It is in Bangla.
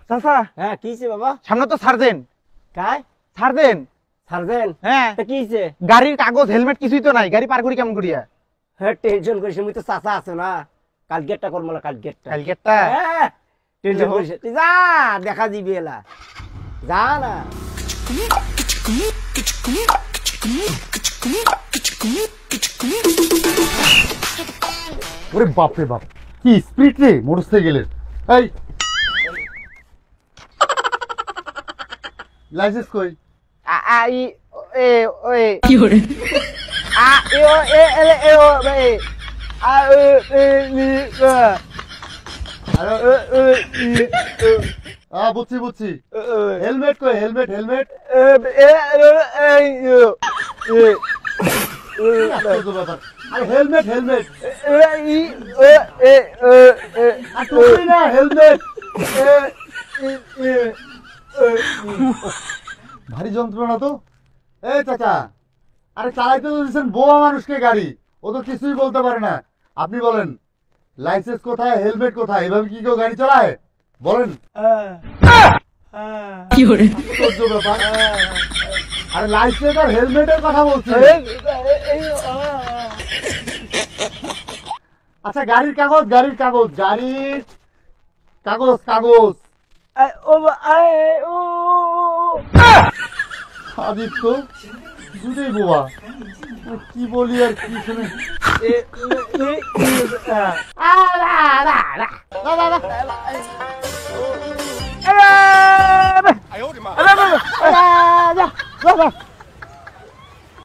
চাচা হ্যাঁ কি হইছে বাবা? সামনে তো ছাড় দেন। কাই ছাড় দেন। সার্জেন? হ্যাঁ তা কি হইছে? গাড়ির কাগজ হেলমেট কিছুই তো নাই, গাড়ি পার করি কেমন করিয়া? হ্যাঁ টেনশন করিস মুই তো চাচা আছে না, কাল গেটটা করবো না, কাল গেটটা। কালকেরটা হ্যাঁ টেনশন করিস তুই যা, দেখা দিবি এলা যা না। ওরে বাপ রে বাপ, কি স্পিড রে মোটরসাইকেলের। এই লাইসেন্স কই? আই এ ওই কি করে আ এ ও এ এ এ ও এ আ এ নি বুঝছি বুঝছি। হেলমেট কই? হেলমেট হেলমেট আরে হেলমেট হেলমেট না হেলমেট। ভারী যন্ত্রণা তো। এই চাচা, আরে চালাইতে তো দিচ্ছেন বোয়া মানুষকে গাড়ি, ও তো কিছুই বলতে পারে না। আপনি বলেন লাইসেন্স কোথায়, হেলমেট কোথায়? এভাবে কি কেউ গাড়ি চালায় বলেন? কি করে ব্যাপার। আরে লাইসেন্স আর হেলমেটের কথা বলছি। আচ্ছা গাড়ির কাগজ, গাড়ির কাগজ, গাড়ির কাগজ কাগজ। আদিত্য দুটোই বোবা, কি বলি আর কি শুনে। আরে